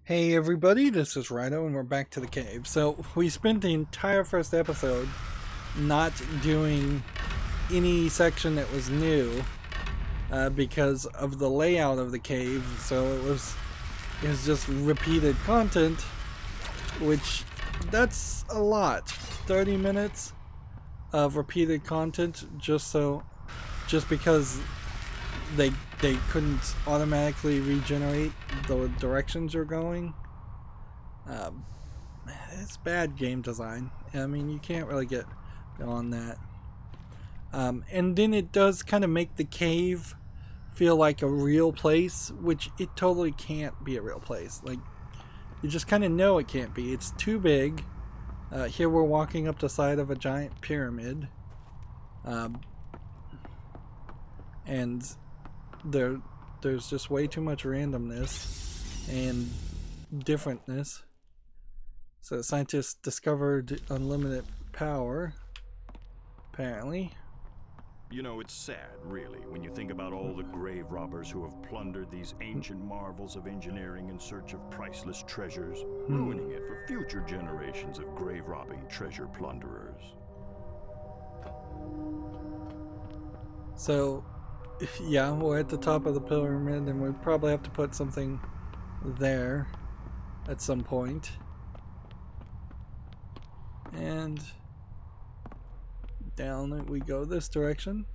Hey everybody, this is Rydo and we're back to the cave. So we spent the entire first episode not doing any section that was new because of the layout of the cave. So it was just repeated content, which that's a lot. 30 minutes of repeated content just because they couldn't automatically regenerate the directions you're going. It's bad game design. I mean, you can't really get on that. And then it does kind of make the cave feel like a real place, which it totally can't be a real place. Like, you just kind of know it can't be. It's too big. Here we're walking up the side of a giant pyramid. And there's just way too much randomness and differentness. So scientists discovered unlimited power, apparently. You know, it's sad, really, when you think about all the grave robbers who have plundered these ancient marvels of engineering in search of priceless treasures, ruining it for future generations of grave-robbing treasure plunderers. So, yeah, we're at the top of the pyramid, and we probably have to put something there at some point. And down we go this direction.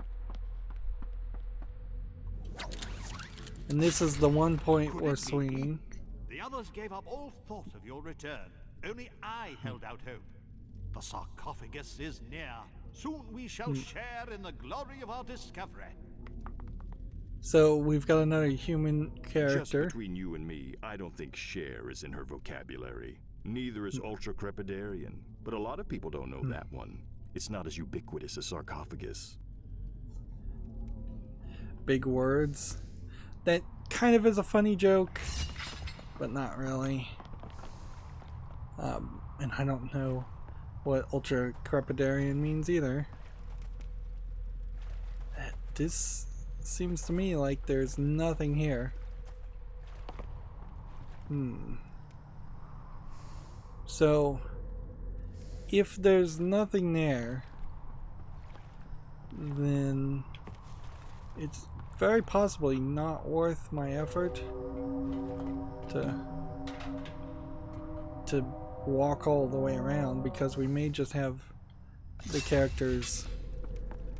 And this is the one point we're swinging. The others gave up all thought of your return. Only I held out hope. The sarcophagus is near. Soon we shall share in the glory of our discovery. So we've got another human character. Just between you and me, I don't think share is in her vocabulary. Neither is ultra-crepidarian. But a lot of people don't know that one. It's not as ubiquitous as sarcophagus. Big words. That kind of is a funny joke, but not really. And I don't know what ultra-crepidarian means either. This seems to me like there's nothing here. So, if there's nothing there, then it's very possibly not worth my effort to walk all the way around, because we may just have the characters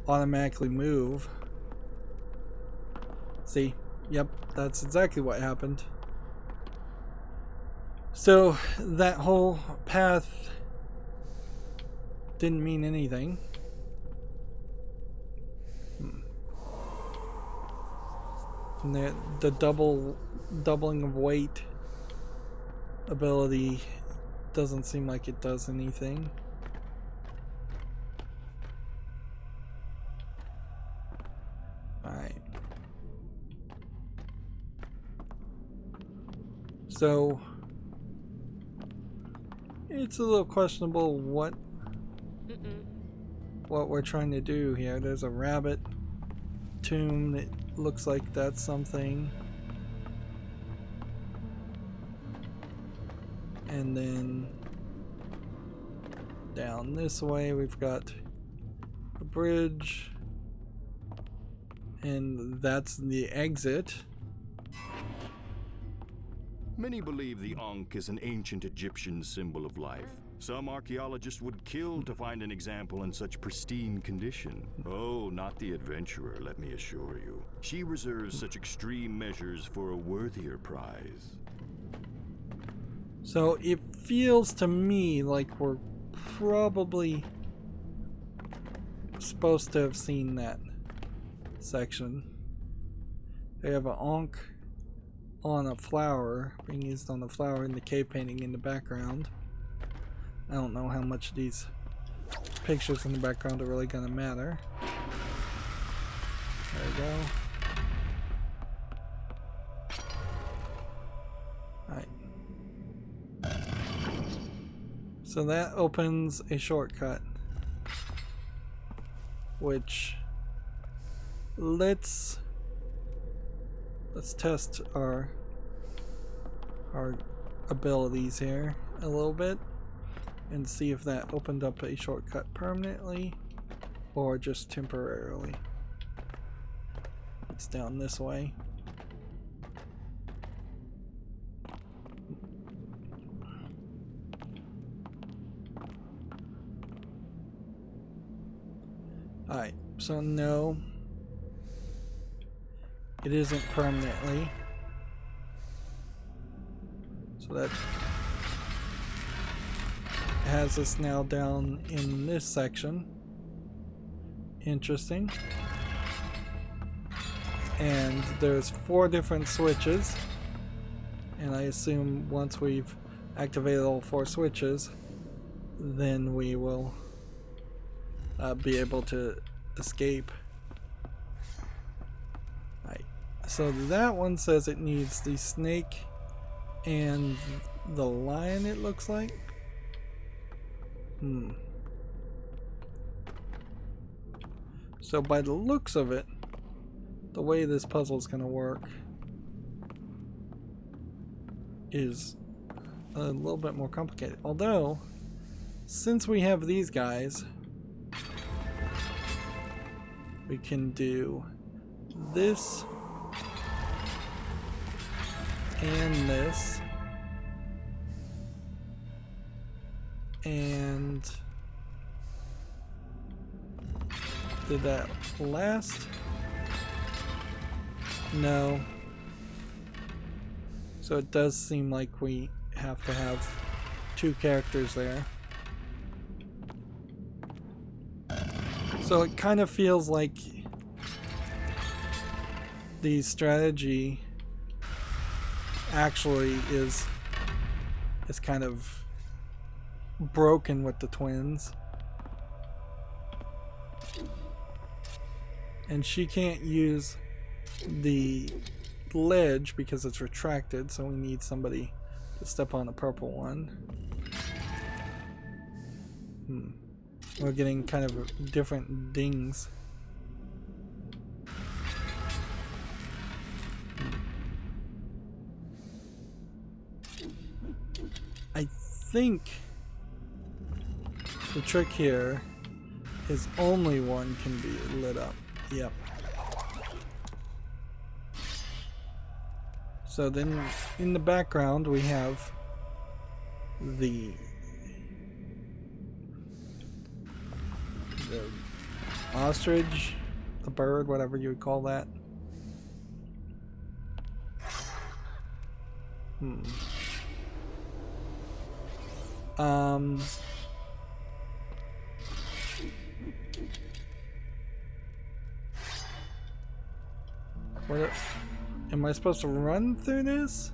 automatically move. See? Yep, that's exactly what happened. So that whole path didn't mean anything. And the doubling of weight ability doesn't seem like it does anything. Alright. So it's a little questionable what we're trying to do here. There's a rabbit tomb that looks like that's something. And then down this way we've got a bridge, and that's the exit. Many believe the Ankh is an ancient Egyptian symbol of life. Some archaeologists would kill to find an example in such pristine condition. Oh, not the adventurer, let me assure you. She reserves such extreme measures for a worthier prize. So it feels to me like we're probably supposed to have seen that section. They have an Ankh on a flower, being used on the flower in the cave painting in the background. I don't know how much these pictures in the background are really going to matter. There we go. Alright. So that opens a shortcut, which let's test our abilities here a little bit and see if that opened up a shortcut permanently or just temporarily. It's down this way. Alright, so no, it isn't permanently. So that has us now down in this section. Interesting. And there's 4 different switches. And I assume once we've activated all 4 switches, then we will be able to escape. Right. So that one says it needs the snake and the lion, it looks like. So by the looks of it, the way this puzzle is going to work is a little bit more complicated. Although, since we have these guys, we can do this and this and did that last? No. So it does seem like we have to have 2 characters there. So it kind of feels like the strategy actually is kind of broken with the twins. And she can't use the ledge because it's retracted, so we need somebody to step on the purple one. We're getting kind of different dings. I think the trick here is only one can be lit up. Yep. So then in the background we have the ostrich, the bird, whatever you would call that. What? Am I supposed to run through this?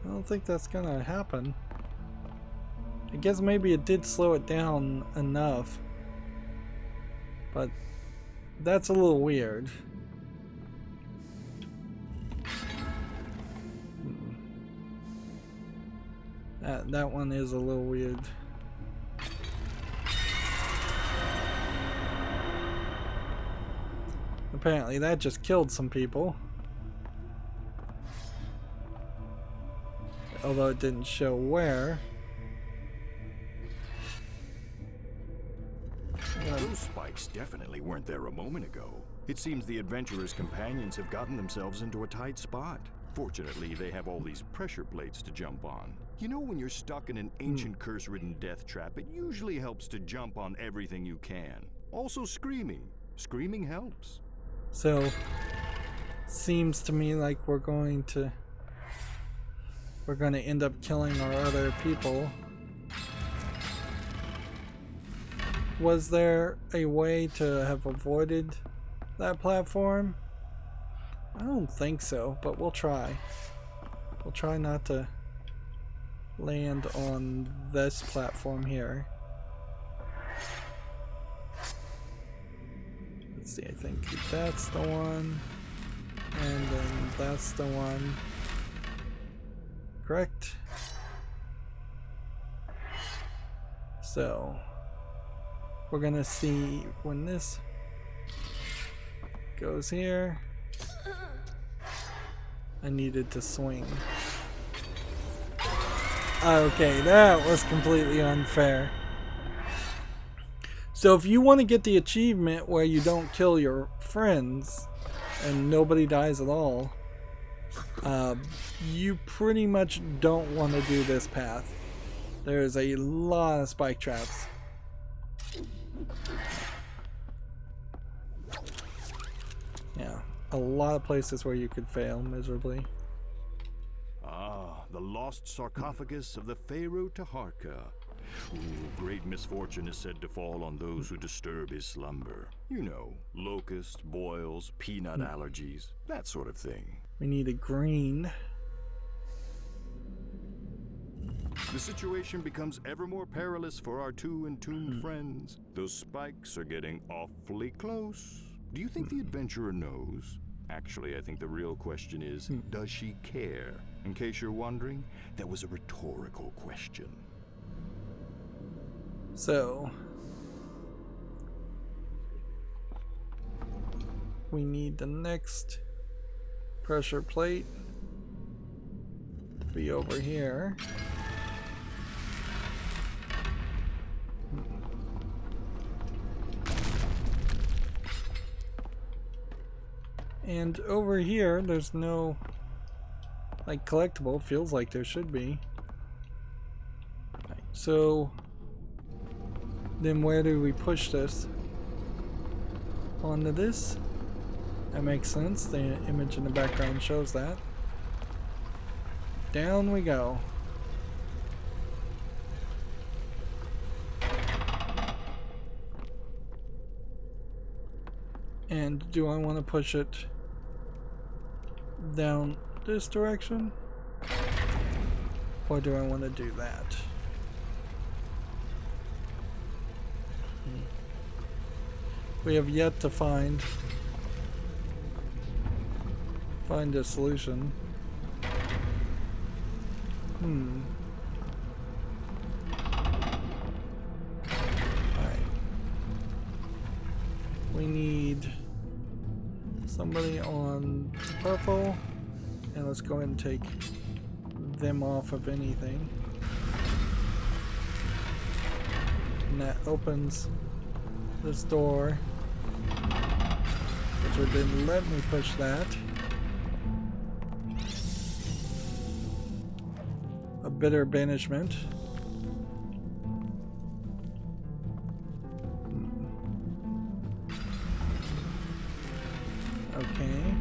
I don't think that's gonna happen. I guess maybe it did slow it down enough, but that's a little weird. That one is a little weird. Apparently that just killed some people. Although it didn't show where. Those spikes definitely weren't there a moment ago. It seems the adventurer's companions have gotten themselves into a tight spot. Fortunately, they have all these pressure plates to jump on. You know, when you're stuck in an ancient curse-ridden death trap, it usually helps to jump on everything you can. Also screaming. Screaming helps. So, seems to me like we're going to end up killing our other people. Was there a way to have avoided that platform? I don't think so, but we'll try. We'll try not to land on this platform here. Let's see, I think that's the one, and then that's the one. Correct? So, we're gonna see when this goes here. I needed to swing. Okay, that was completely unfair. So if you want to get the achievement where you don't kill your friends and nobody dies at all, you pretty much don't want to do this path. There's a lot of spike traps. Yeah, a lot of places where you could fail miserably. Ah, the lost sarcophagus of the Pharaoh Taharka. Ooh, great misfortune is said to fall on those who disturb his slumber. You know, locusts, boils, peanut allergies, that sort of thing. We need a green. The situation becomes ever more perilous for our two entombed friends. Those spikes are getting awfully close. Do you think the adventurer knows? Actually, I think the real question is, does she care? In case you're wondering, that was a rhetorical question. So, we need the next pressure plate to be over here. And over here, there's no, like, collectible. Feels like there should be. Right, so, then where do we push this? Onto this? That makes sense. The image in the background shows that. Down we go. And do I want to push it down this direction? Or do I want to do that? We have yet to find a solution. Alright. We need somebody on purple, and let's go ahead and take them off of anything. And that opens this door, which didn't let me push that. A bitter banishment. Okay.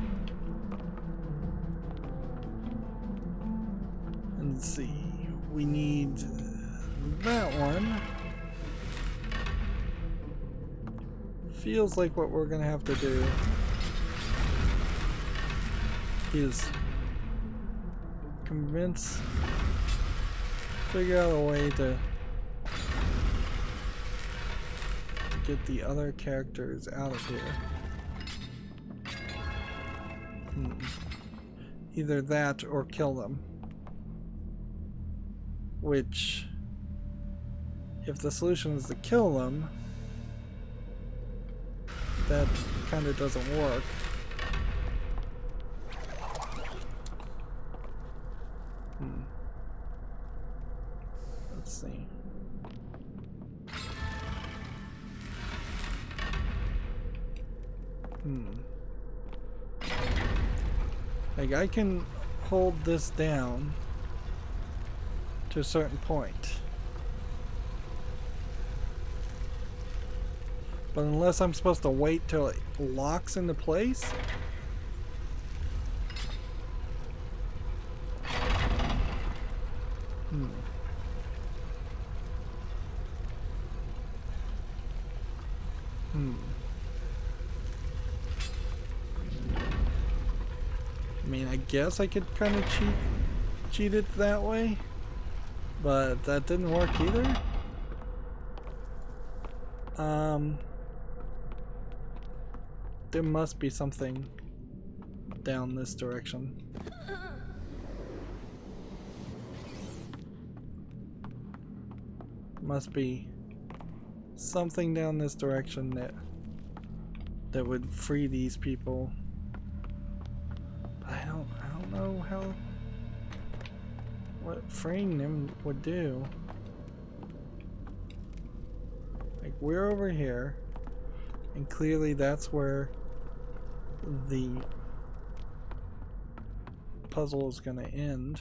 And let's see. We need that one. Feels like what we're gonna have to do is figure out a way to get the other characters out of here. Either that or kill them. Which, if the solution is to kill them, that kind of doesn't work. Let's see. Like, I can hold this down to a certain point. But unless I'm supposed to wait till it locks into place? I mean, I guess I could kind of cheat it that way, but that didn't work either. There must be something down this direction. Must be something down this direction that would free these people. I don't know. how... what freeing them would do. Like, we're over here, and clearly that's where the puzzle is gonna end.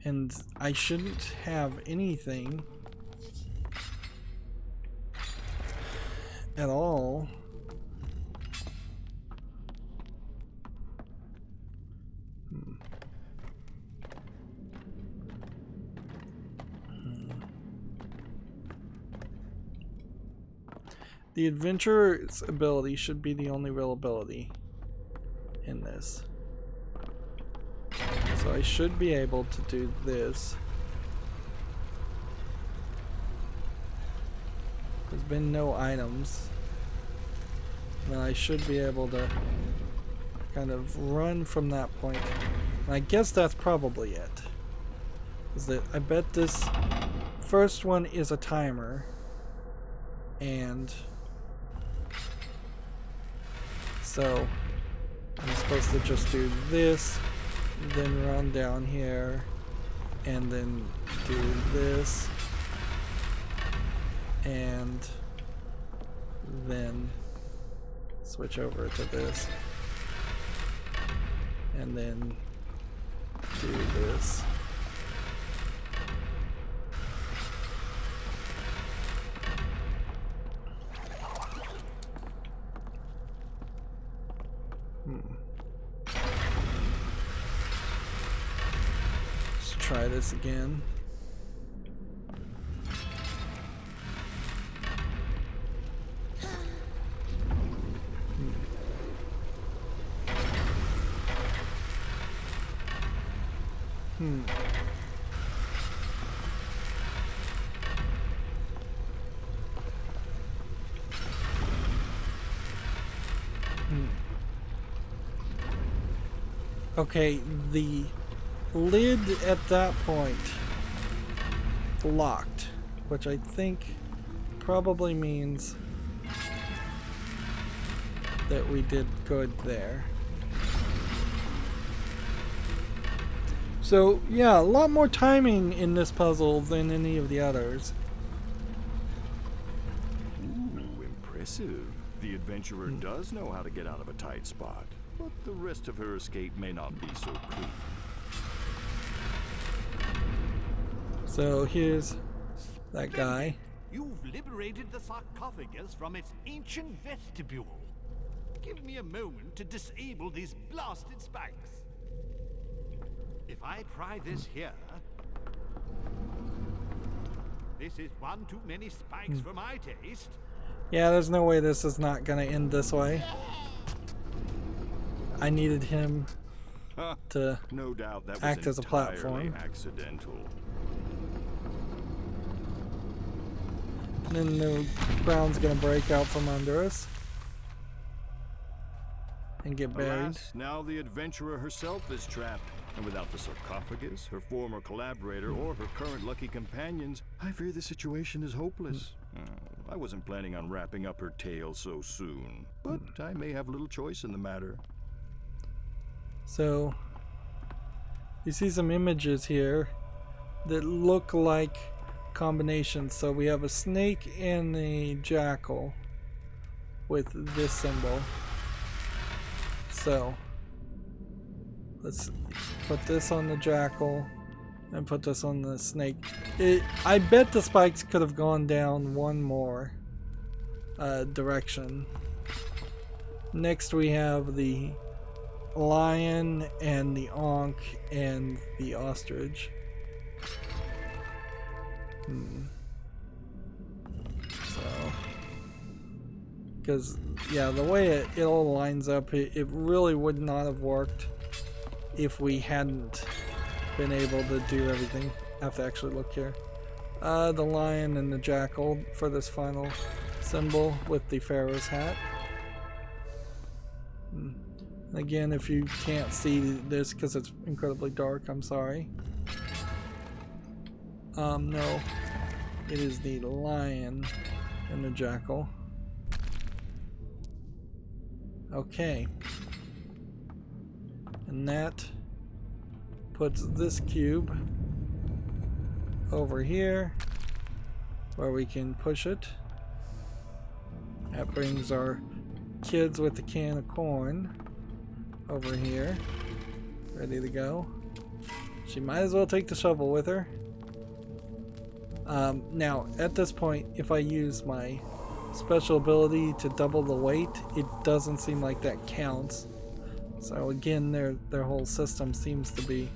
And I shouldn't have anything at all. The adventurer's ability should be the only real ability in this. So I should be able to do this. There's been no items. And I should be able to kind of run from that point. And I guess that's probably it. Is that I bet this first one is a timer. And so I'm supposed to just do this, then run down here, and then do this, and then switch over to this, and then do this. Let's try this again. Okay, the lid at that point locked, which I think probably means that we did good there. So yeah, a lot more timing in this puzzle than any of the others. Ooh, impressive. The adventurer does know how to get out of a tight spot. But the rest of her escape may not be so clean. So here's that guy. You've liberated the sarcophagus from its ancient vestibule. Give me a moment to disable these blasted spikes. If I try this here... This is one too many spikes for my taste. Yeah, there's no way this is not gonna end this way. I needed him to no doubt that act was as a platform. Accidental. And then the ground's gonna break out from under us and get buried. Alas, now the adventurer herself is trapped, and without the sarcophagus, her former collaborator, or her current lucky companions, I fear the situation is hopeless. I wasn't planning on wrapping up her tale so soon, but I may have little choice in the matter. So you see some images here that look like combinations. So we have a snake and a jackal with this symbol. So let's put this on the jackal and put this on the snake. I bet the spikes could have gone down one more direction. Next we have the lion and the ankh and the ostrich. So, because yeah, the way it all lines up, it really would not have worked if we hadn't been able to do everything. I have to actually look here. The lion and the jackal for this final symbol with the pharaoh's hat. Again, if you can't see this because it's incredibly dark, I'm sorry. No. It is the lion and the jackal. Okay. And that puts this cube over here where we can push it. That brings our kids with the can of corn over here, ready to go. She might as well take the shovel with her. Now, at this point, if I use my special ability to double the weight, it doesn't seem like that counts. So again, their whole system seems to be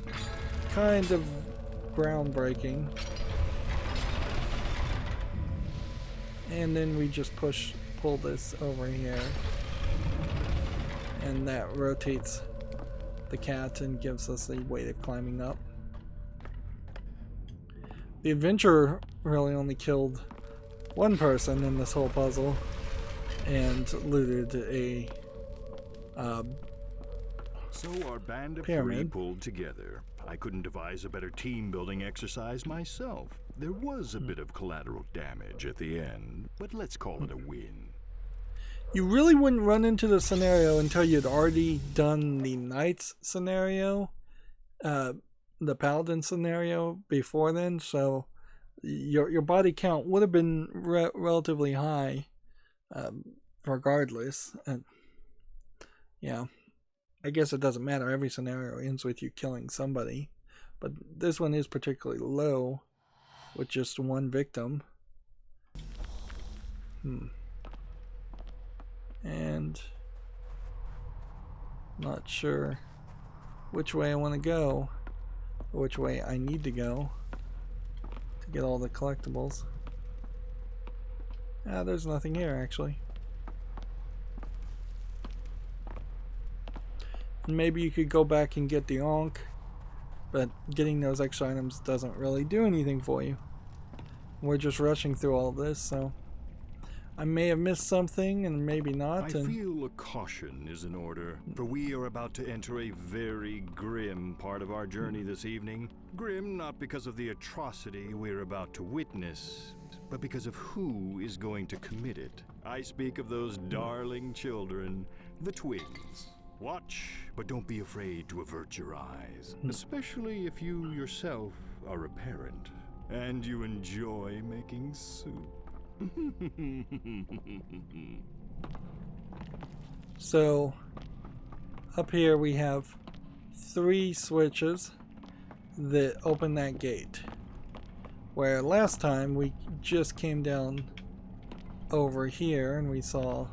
kind of groundbreaking. And then we just pull this over here, and that rotates the cat and gives us the weight of climbing up. The adventurer really only killed one person in this whole puzzle and looted a So our band of pyramid. three pulled together. I couldn't devise a better team-building exercise myself. There was a bit of collateral damage at the end, but let's call it a win. You really wouldn't run into the scenario until you'd already done the Knights scenario, the Paladin scenario before then, so your body count would have been relatively high, regardless. And yeah, I guess it doesn't matter. Every scenario ends with you killing somebody, but this one is particularly low, with just one victim. And not sure which way I want to go, or which way I need to go to get all the collectibles. Ah, there's nothing here actually. And maybe you could go back and get the Ankh, but getting those extra items doesn't really do anything for you. We're just rushing through all this, so I may have missed something and maybe not. I feel a caution is in order, for we are about to enter a very grim part of our journey this evening. Grim not because of the atrocity we're about to witness, but because of who is going to commit it. I speak of those darling children, the twins. Watch, but don't be afraid to avert your eyes, especially if you yourself are a parent and you enjoy making soup. So up here we have 3 switches that open that gate, where last time we just came down over here and we saw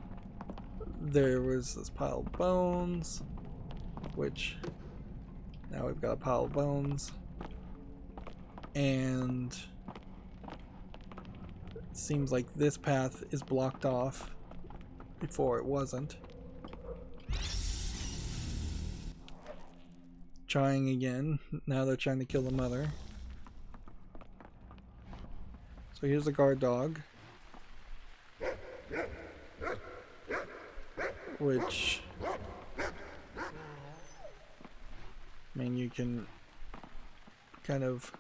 there was this pile of bones, which now we've got a pile of bones, and it seems like this path is blocked off before it wasn't. Trying again. Now they're trying to kill the mother. So here's the guard dog, which, I mean, you can kind of,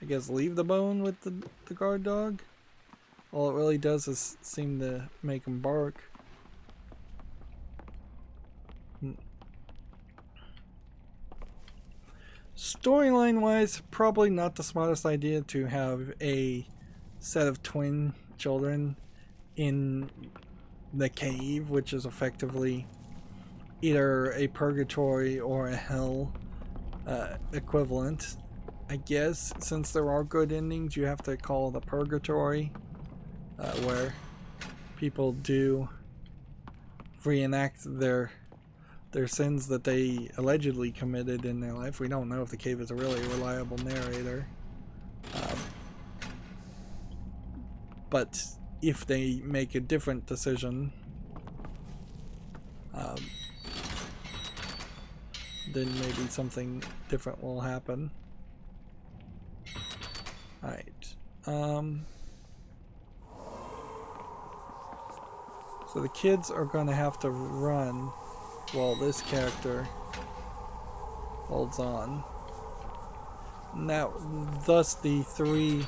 I guess, leave the bone with the guard dog. All it really does is seem to make him bark. Storyline wise, probably not the smartest idea to have a set of twin children in the cave, which is effectively either a purgatory or a hell equivalent. I guess since there are good endings, you have to call the purgatory, where people do reenact their sins that they allegedly committed in their life. We don't know if the cave is a really reliable narrator. But if they make a different decision, then maybe something different will happen. Alright. So the kids are going to have to run while this character holds on. Now, thus the 3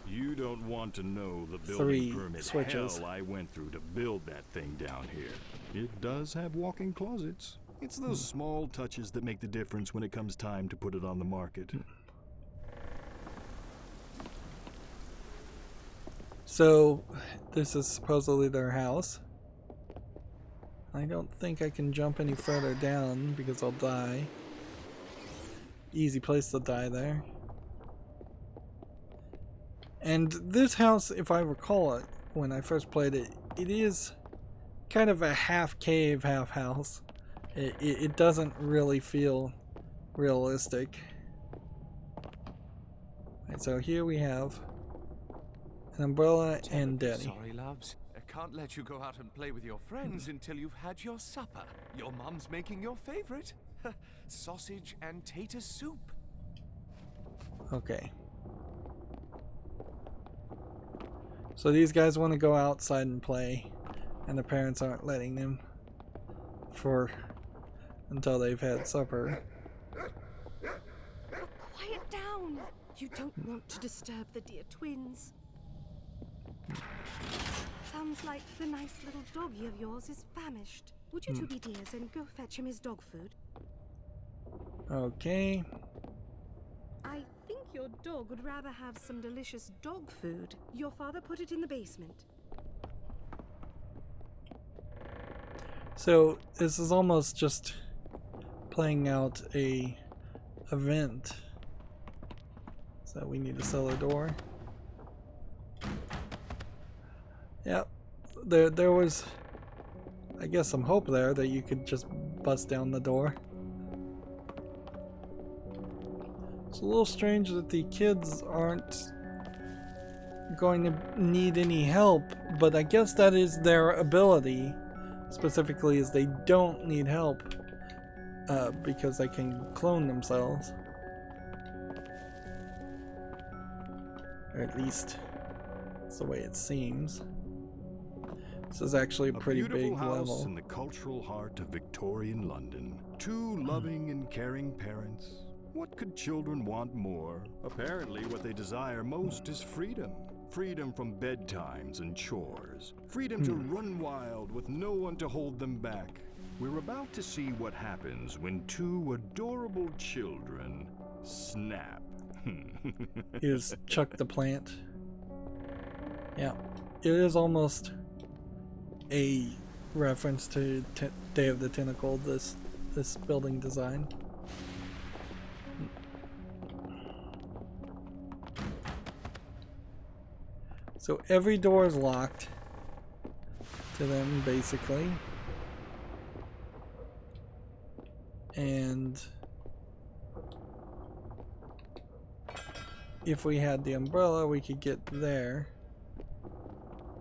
You don't want to know the 3 building permit switches. hell I went through to build that thing down here. It does have walk-in closets. It's those small touches that make the difference when it comes time to put it on the market. So, this is supposedly their house. I don't think I can jump any further down because I'll die. Easy place to die there. And this house, if I recall it, when I first played it, it is kind of a half cave, half house. It doesn't really feel realistic. Right, so here we have an umbrella and Daddy. Sorry, loves. I can't let you go out and play with your friends until you've had your supper. Your mum's making your favorite. Sausage and tater soup. Okay. So these guys want to go outside and play, and the parents aren't letting them until they've had supper. Quiet down! You don't want to disturb the dear twins. Sounds like the nice little doggy of yours is famished. Would you two be dears and go fetch him his dog food? Okay. I think your dog would rather have some delicious dog food. Your father put it in the basement. So this is almost just playing out a event. So we need to sell a door. Yep. There was, I guess, some hope there that you could just bust down the door. It's a little strange that the kids aren't going to need any help, but I guess that is their ability. Specifically, is they don't need help because they can clone themselves. Or at least that's the way it seems. This is actually a pretty big beautiful house level. in the cultural heart of Victorian London. 2 loving and caring parents. What could children want more? Apparently, what they desire most is freedom. Freedom from bedtimes and chores. Freedom to run wild with no one to hold them back. We're about to see what happens when 2 adorable children snap. Is Chuck the plant. Yeah, it is almost a reference to Day of the Tentacle, this building design. So every door is locked to them, basically. And if we had the umbrella, we could get there.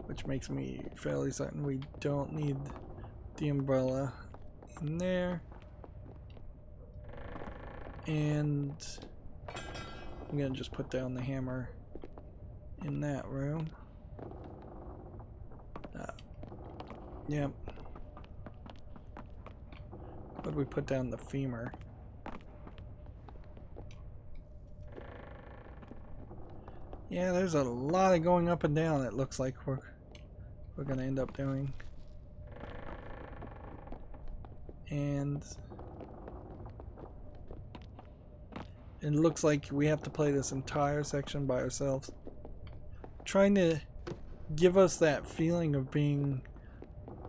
Which makes me fairly certain we don't need the umbrella in there. And I'm gonna just put down the hammer in that room. Yep. But we put down the femur. Yeah, there's a lot of going up and down. It looks like we're gonna end up doing. And it looks like we have to play this entire section by ourselves. Trying to give us that feeling of being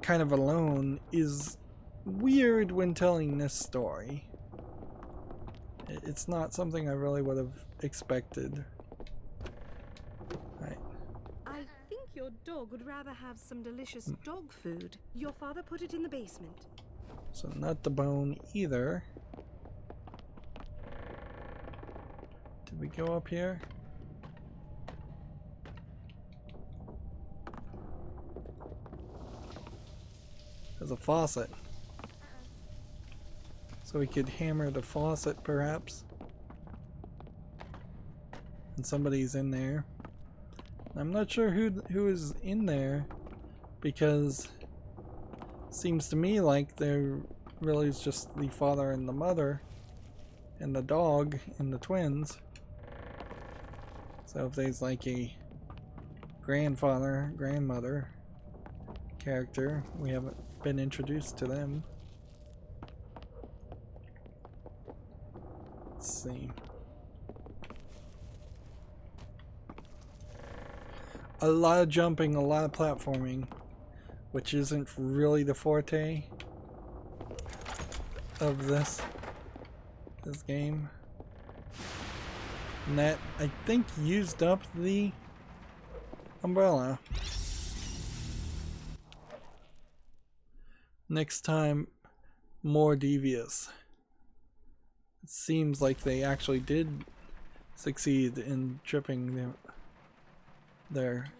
kind of alone is weird when telling this story. It's not something I really would have expected. Right. I think your dog would rather have some delicious dog food. Your father put it in the basement. So not the bone either. Did we go up here? There's a faucet. So we could hammer the faucet, perhaps. And somebody's in there. I'm not sure who is in there, because it seems to me like there really is just the father and the mother and the dog and the twins. So if there's like a grandfather, grandmother character. We haven't been introduced to them. Let's see. A lot of jumping, a lot of platforming, which isn't really the forte of this game. And that, I think, used up the umbrella. Next time, more devious. It seems like they actually did succeed in tripping their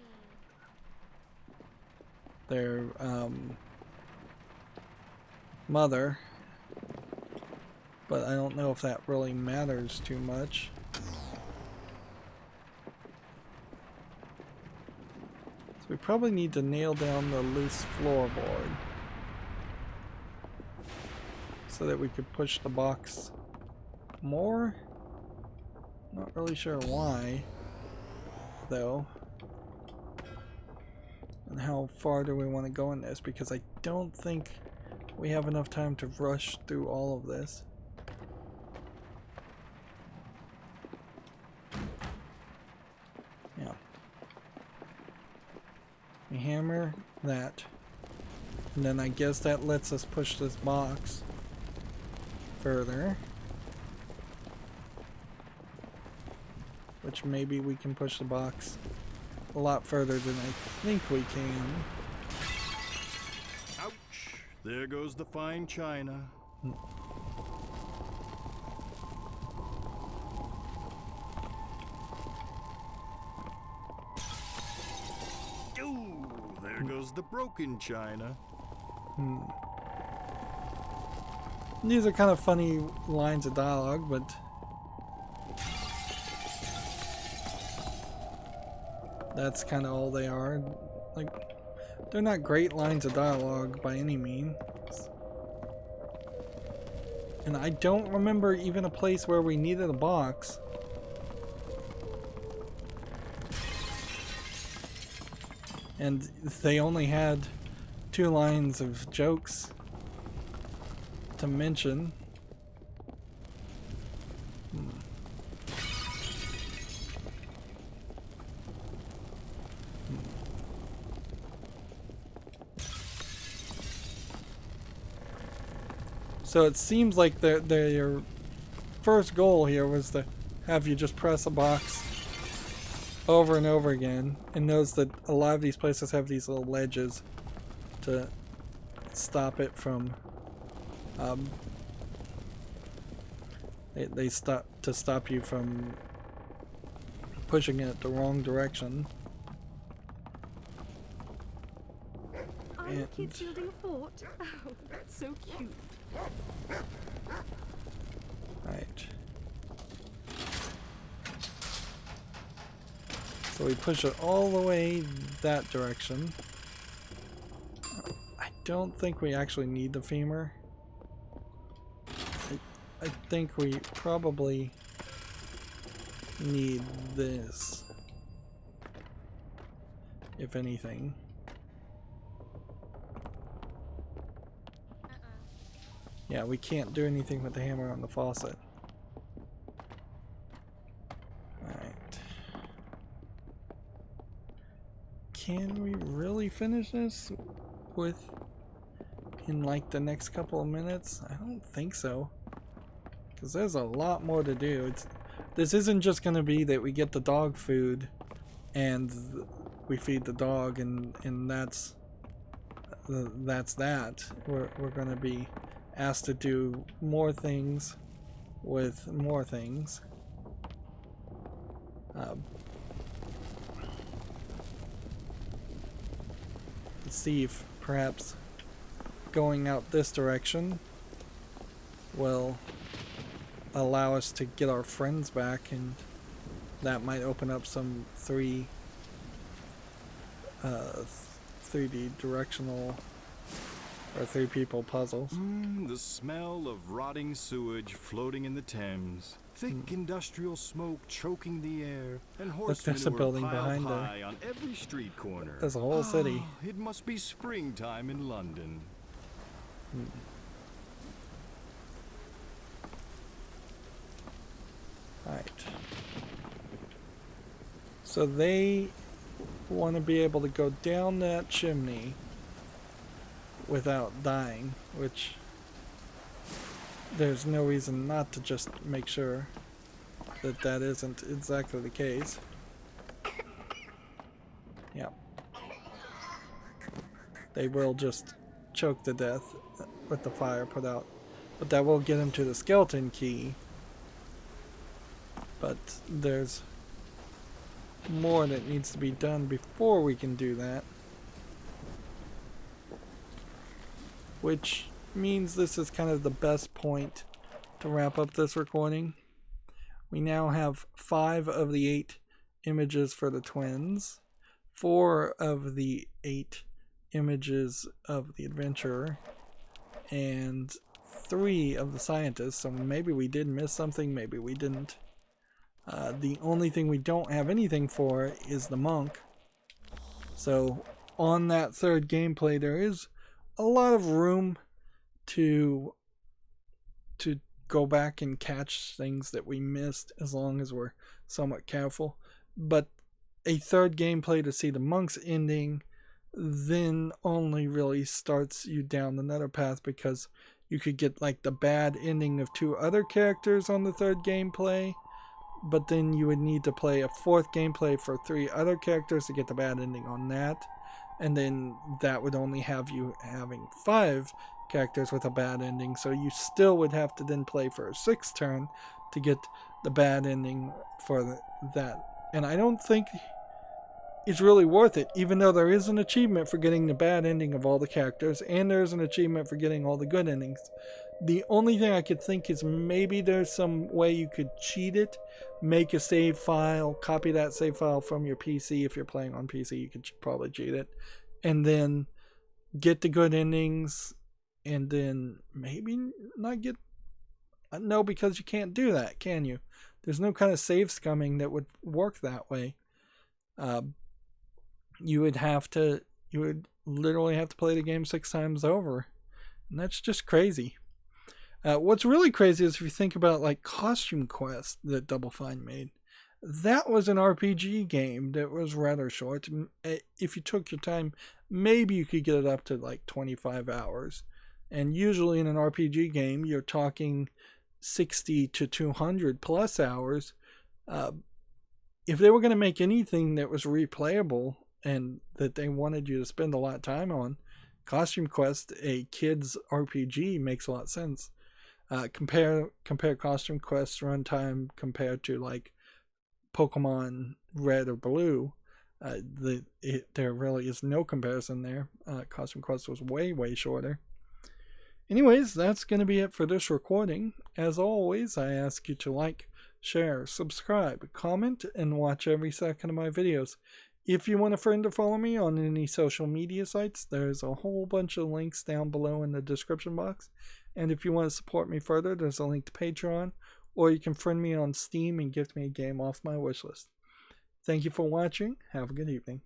mother, but I don't know if that really matters too much. So we probably need to nail down the loose floorboard so that we could push the box more. Not really sure why, though. And how far do we want to go in this? Because I don't think we have enough time to rush through all of this. Yeah. We hammer that. And then I guess that lets us push this box further. Which maybe we can push the box a lot further than I think we can. Ouch! There goes the fine china. Ooh, there goes the broken china. These are kind of funny lines of dialogue, but that's kind of all they are. Like, they're not great lines of dialogue by any means. And I don't remember even a place where we needed a box. And they only had 2 lines of jokes to mention. So it seems like their first goal here was to have you just press a box over and over again, and knows that a lot of these places have these little ledges to stop it from they stop you from pushing it the wrong direction. Are the kids building a fort? Oh, that's so cute. Right. So we push it all the way that direction. I don't think we actually need the femur. I think we probably need this, if anything. Yeah, we can't do anything with the hammer on the faucet. Alright. Can we really finish this in like the next couple of minutes? I don't think so. Because there's a lot more to do. This isn't just going to be that we get the dog food and we feed the dog and that's that. We're going to be asked to do more things with more things. Let's see if perhaps going out this direction will allow us to get our friends back, and that might open up some 3D directional or 3 people puzzles. The smell of rotting sewage floating in the Thames. Thick industrial smoke choking the air, and Look, horse there's a manure building piled behind her. high on every street corner. There's a whole city. It must be springtime in London. Right. So they want to be able to go down that chimney without dying, which there's no reason not to just make sure that that isn't exactly the case. Yeah. They will just choke to death with the fire put out. But that will get them to the skeleton key. But there's more that needs to be done before we can do that. Which means this is kind of the best point to wrap up this recording. We now have 5 of the 8 images for the twins, 4 of the 8 images of the adventurer, and 3 of the scientists. So maybe we did miss something, maybe we didn't. The only thing we don't have anything for is the monk. So on that third gameplay, there is a lot of room to go back and catch things that we missed, as long as we're somewhat careful. But a third gameplay to see the monk's ending then only really starts you down another path, because you could get like the bad ending of 2 other characters on the third gameplay, but then you would need to play a 4th gameplay for 3 other characters to get the bad ending on that, and then that would only have you having 5 characters with a bad ending, so you still would have to then play for a 6th turn to get the bad ending for that. And I don't think it's really worth it, even though there is an achievement for getting the bad ending of all the characters, and there's an achievement for getting all the good endings. The only thing I could think is maybe there's some way you could cheat it, make a save file, copy that save file from your PC. If you're playing on PC, you could probably cheat it, and then get the good endings, and then maybe not get... No, because you can't do that, can you? There's no kind of save scumming that would work that way. You would literally have to play the game 6 times over, and that's just crazy. What's really crazy is if you think about like Costume Quest that Double Fine made. That was an RPG game that was rather short. If you took your time, maybe you could get it up to like 25 hours. And usually in an RPG game, you're talking 60 to 200 plus hours. If they were going to make anything that was replayable and that they wanted you to spend a lot of time on, Costume Quest, a kid's RPG, makes a lot of sense. Compare Costume Quest runtime compared to like Pokemon Red or Blue. There really is no comparison there. Costume Quest was way shorter. Anyways, that's going to be it for this recording. As always, I ask you to like, share, subscribe, comment, and watch every second of my videos. If you want a friend to follow me on any social media sites, there's a whole bunch of links down below in the description box. And if you want to support me further, there's a link to Patreon, or you can friend me on Steam and gift me a game off my wishlist. Thank you for watching. Have a good evening.